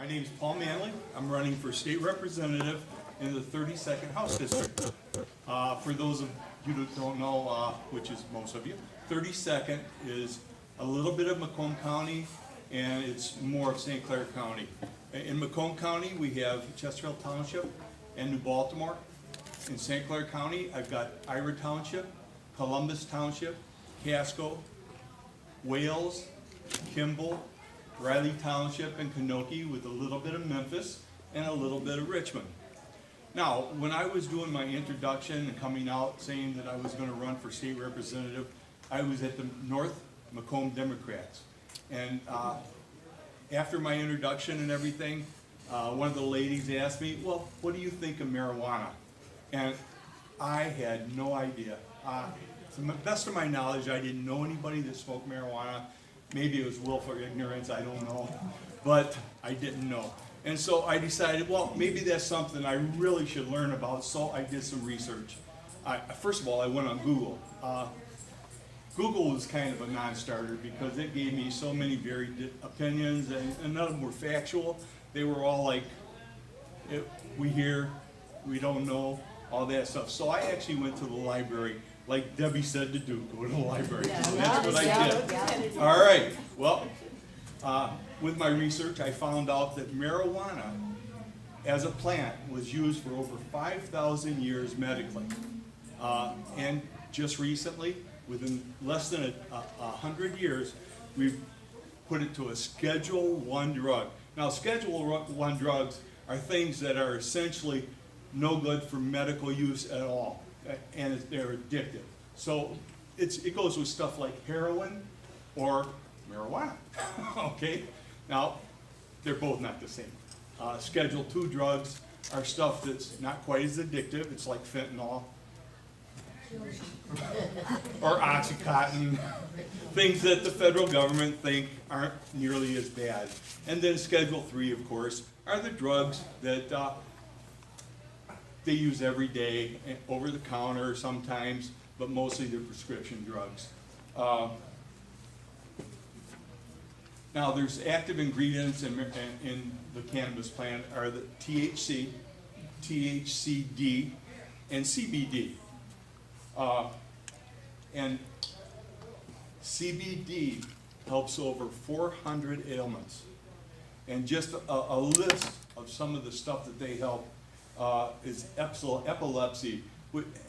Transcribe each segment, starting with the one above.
My name is Paul Manley. I'm running for state representative in the 32nd House District. For those of you that don't know, which is most of you, 32nd is a little bit of Macomb County, and it's more of St. Clair County. In Macomb County, we have Chesterfield Township and New Baltimore. In St. Clair County, I've got Ira Township, Columbus Township, Casco, Wales, Kimball, Riley Township, and Kanoke, with a little bit of Memphis and a little bit of Richmond. Now, when I was doing my introduction and coming out saying that I was going to run for state representative, I was at the North Macomb Democrats. And after my introduction and everything, one of the ladies asked me, well, what do you think of marijuana? And I had no idea. To the best of my knowledge, I didn't know anybody that smoked marijuana. Maybe it was willful ignorance, I don't know, but I didn't know. And so I decided, well, maybe that's something I really should learn about, so I did some research. First of all, I went on Google. Google was kind of a non-starter because it gave me so many varied opinions, and none of them were factual. They were all like, we hear, we don't know, all that stuff. So I actually went to the library, like Debbie said to do, go to the library. So that's what I did. All right, well, with my research, I found out that marijuana as a plant was used for over 5,000 years medically. And just recently, within less than 100 years, we've put it to a Schedule I drug. Now, Schedule I drugs are things that are essentially no good for medical use at all, and they're addictive. So it goes with stuff like heroin or marijuana, okay? Now, they're both not the same. Schedule II drugs are stuff that's not quite as addictive. It's like fentanyl or Oxycontin, things that the federal government think aren't nearly as bad. And then Schedule III, of course, are the drugs that they use every day, over the counter sometimes, but mostly they're prescription drugs. Now, there's active ingredients in the cannabis plant are the THC, THCD, and CBD. And CBD helps over 400 ailments. And just a list of some of the stuff that they help is epilepsy,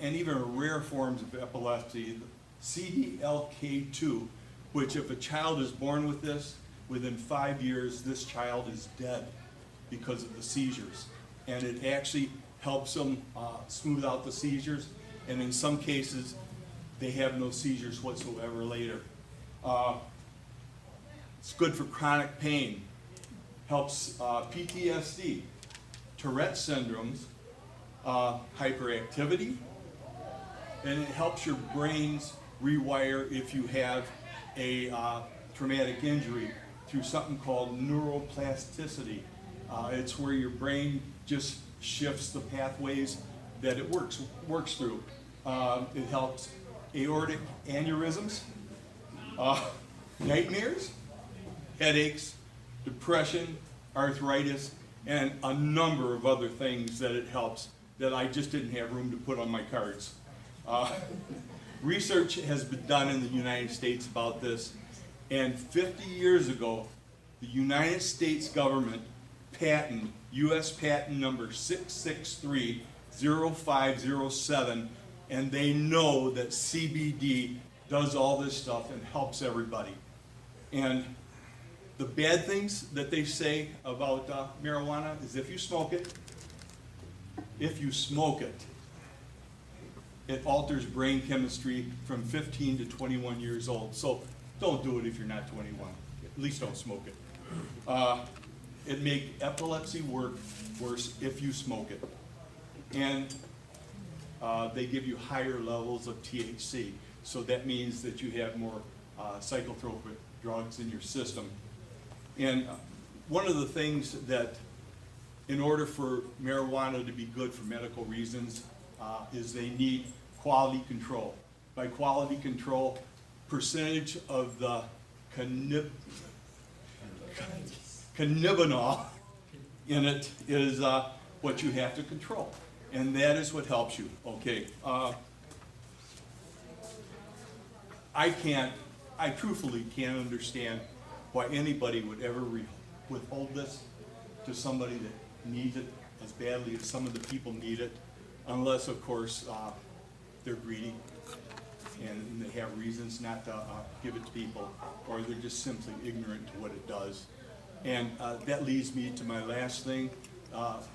and even rare forms of epilepsy, CDLK2, which if a child is born with this, within 5 years, this child is dead because of the seizures. And it actually helps them smooth out the seizures, and in some cases, they have no seizures whatsoever later. It's good for chronic pain, helps PTSD, Tourette syndromes, hyperactivity, and it helps your brains rewire if you have a traumatic injury through something called neuroplasticity. It's where your brain just shifts the pathways that it works through. It helps aortic aneurysms, nightmares, headaches, depression, arthritis, and a number of other things that it helps that I just didn't have room to put on my cards. Research has been done in the United States about this, and 50 years ago, the United States government patented U.S. patent number 6630507, and they know that CBD does all this stuff and helps everybody. And the bad things that they say about marijuana is if you smoke it, it alters brain chemistry from 15 to 21 years old. So don't do it if you're not 21. At least don't smoke it. It makes epilepsy worse if you smoke it. And they give you higher levels of THC. So that means that you have more psychotropic drugs in your system. And one of the things that, in order for marijuana to be good for medical reasons, is they need quality control. By quality control, percentage of the cannabinol in it is what you have to control, and that is what helps you. Okay, I truthfully can't understand why anybody would ever withhold this to somebody that needs it as badly as some of the people need it, unless, of course, they're greedy and they have reasons not to give it to people, or they're just simply ignorant to what it does. And that leads me to my last thing,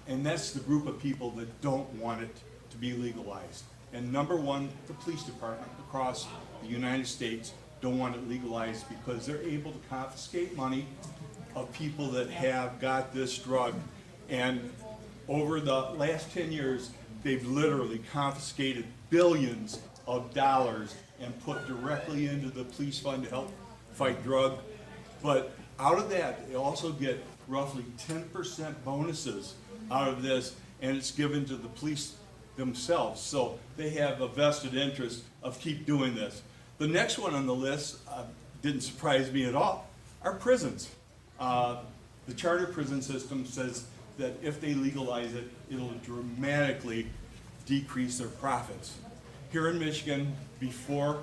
and that's the group of people that don't want it to be legalized. And number one, the police department across the United States don't want it legalized because they're able to confiscate money of people that have got this drug. And over the last 10 years, they've literally confiscated billions of dollars and put directly into the police fund to help fight drug. But out of that, they also get roughly 10% bonuses out of this, and it's given to the police themselves. So they have a vested interest of keep doing this. The next one on the list didn't surprise me at all, are prisons. The charter prison system says that if they legalize it, it'll dramatically decrease their profits. Here in Michigan, before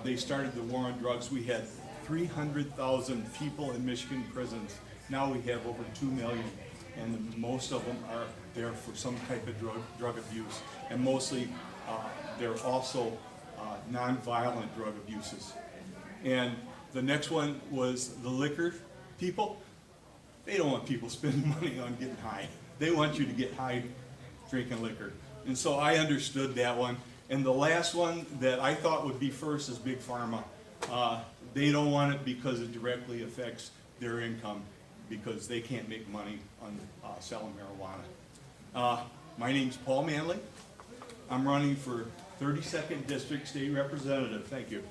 they started the war on drugs, we had 300,000 people in Michigan prisons. Now we have over 2 million, and most of them are there for some type of drug abuse, and mostly they're also nonviolent drug abuses. And the next one was the liquor people. They don't want people spending money on getting high. They want you to get high drinking liquor. And so I understood that one. And the last one that I thought would be first is Big Pharma. They don't want it because it directly affects their income, because they can't make money on selling marijuana. My name's Paul Manley. I'm running for 32nd District State Representative. Thank you.